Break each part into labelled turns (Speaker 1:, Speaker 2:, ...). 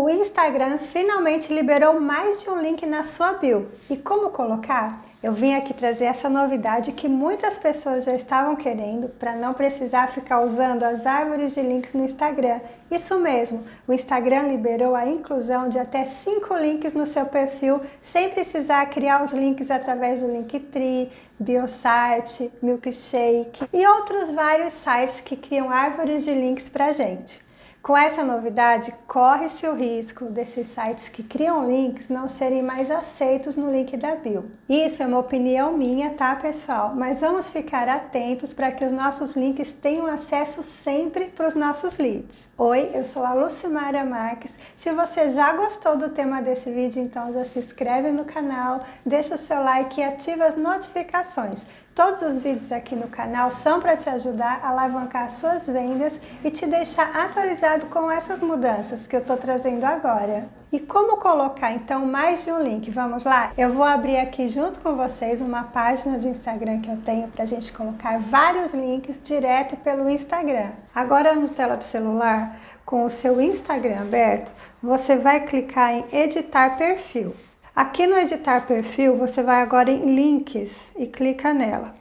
Speaker 1: O Instagram finalmente liberou mais de um link na sua bio. E como colocar? Eu vim aqui trazer essa novidade que muitas pessoas já estavam querendo para não precisar ficar usando as árvores de links no Instagram. Isso mesmo, o Instagram liberou a inclusão de até 5 links no seu perfil sem precisar criar os links através do Linktree, Biosite, Milkshake e outros vários sites que criam árvores de links para a gente. Com essa novidade, corre-se o risco desses sites que criam links não serem mais aceitos no link da bio. Isso é uma opinião minha, tá, pessoal? Mas vamos ficar atentos para que os nossos links tenham acesso sempre para os nossos leads. Oi, eu sou a Lucimara Marques. Se você já gostou do tema desse vídeo, então já se inscreve no canal, deixa o seu like e ativa as notificações. Todos os vídeos aqui no canal são para te ajudar a alavancar suas vendas e te deixar atualizado com essas mudanças que eu estou trazendo agora. E como colocar então mais de um link? Vamos lá? Eu vou abrir aqui junto com vocês uma página de Instagram que eu tenho para a gente colocar vários links direto pelo Instagram. Agora no tela do celular, com o seu Instagram aberto, você vai clicar em editar perfil. Aqui no editar perfil, você vai agora em links e clica nela.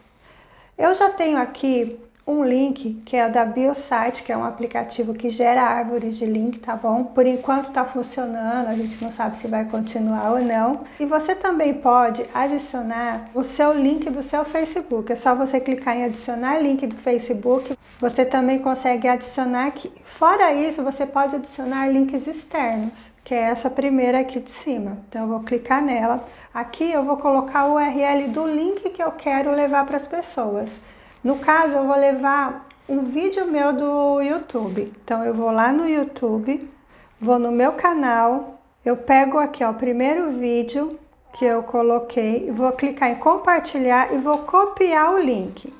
Speaker 1: Eu já tenho aqui um link que é da Biosite, que é um aplicativo que gera árvores de link, tá bom? Por enquanto tá funcionando, a gente não sabe se vai continuar ou não. E você também pode adicionar o seu link do seu Facebook. É só você clicar em adicionar link do Facebook. Você também consegue adicionar aqui. Fora isso, você pode adicionar links externos, que é essa primeira aqui de cima. Então eu vou clicar nela. Aqui eu vou colocar o URL do link que eu quero levar para as pessoas. No caso, eu vou levar um vídeo meu do YouTube. Então eu vou lá no YouTube, vou no meu canal, eu pego aqui ó, o primeiro vídeo que eu coloquei, vou clicar em compartilhar e vou copiar o link.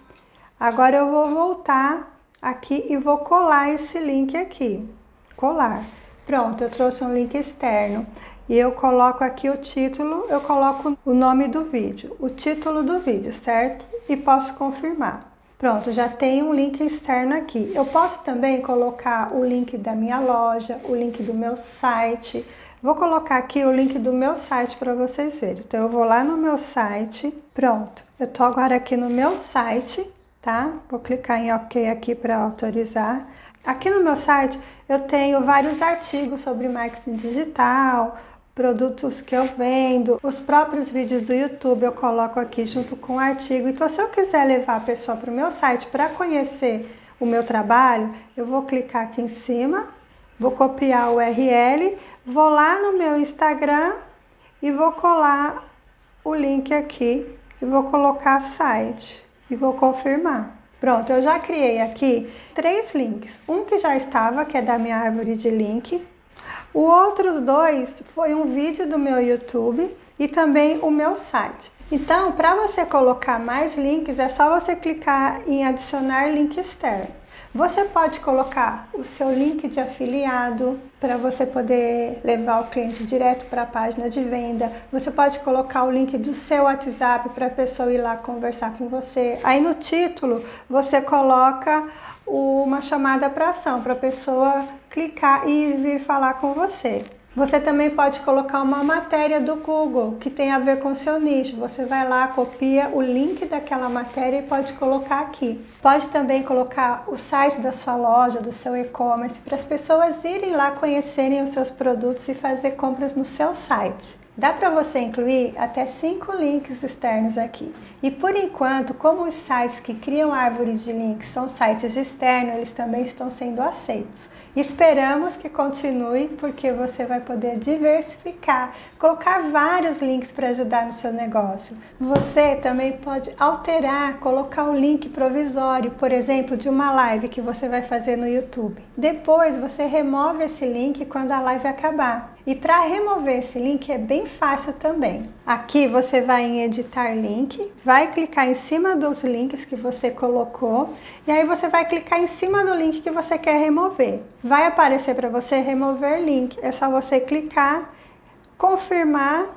Speaker 1: Agora eu vou voltar aqui e vou colar esse link aqui. Colar. Pronto, eu trouxe um link externo e eu coloco aqui o título, eu coloco o nome do vídeo, o título do vídeo, certo? E posso confirmar. Pronto, já tem um link externo aqui. Eu posso também colocar o link da minha loja, o link do meu site. Vou colocar aqui o link do meu site para vocês verem. Então eu vou lá no meu site, pronto. Eu tô agora aqui no meu site, tá? Vou clicar em OK aqui para autorizar. Aqui no meu site eu tenho vários artigos sobre marketing digital, produtos que eu vendo, os próprios vídeos do YouTube eu coloco aqui junto com o artigo. Então se eu quiser levar a pessoa para o meu site para conhecer o meu trabalho, eu vou clicar aqui em cima, vou copiar o URL, vou lá no meu Instagram e vou colar o link aqui e vou colocar site e vou confirmar. Pronto, eu já criei aqui 3 links. Um que já estava, que é da minha árvore de link. O outros 2 foi um vídeo do meu YouTube e também o meu site. Então, para você colocar mais links, é só você clicar em adicionar link externo. Você pode colocar o seu link de afiliado para você poder levar o cliente direto para a página de venda. Você pode colocar o link do seu WhatsApp para a pessoa ir lá conversar com você. Aí no título você coloca uma chamada para ação para a pessoa clicar e vir falar com você. Você também pode colocar uma matéria do Google que tem a ver com o seu nicho. Você vai lá, copia o link daquela matéria e pode colocar aqui. Pode também colocar o site da sua loja, do seu e-commerce, para as pessoas irem lá conhecerem os seus produtos e fazer compras no seu site. Dá para você incluir até 5 links externos aqui. E por enquanto, como os sites que criam árvores de links são sites externos, eles também estão sendo aceitos. Esperamos que continue, porque você vai poder diversificar, colocar vários links para ajudar no seu negócio. Você também pode alterar, colocar um link provisório, por exemplo, de uma live que você vai fazer no YouTube. Depois você remove esse link quando a live acabar. E para remover esse link é bem fácil também. Aqui você vai em editar link, vai clicar em cima dos links que você colocou e aí você vai clicar em cima do link que você quer remover. Vai aparecer para você remover link, é só você clicar, confirmar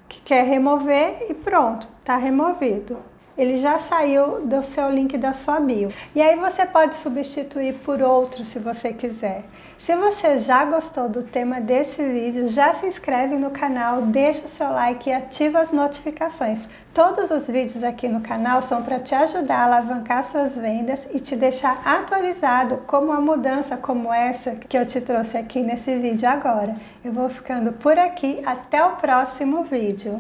Speaker 1: que quer remover e pronto, está removido. ele já saiu do seu link da sua bio. E aí você pode substituir por outro se você quiser. Se você já gostou do tema desse vídeo, já se inscreve no canal, deixa o seu like e ativa as notificações. Todos os vídeos aqui no canal são para te ajudar a alavancar suas vendas e te deixar atualizado com uma mudança como essa que eu te trouxe aqui nesse vídeo agora. Eu vou ficando por aqui, até o próximo vídeo.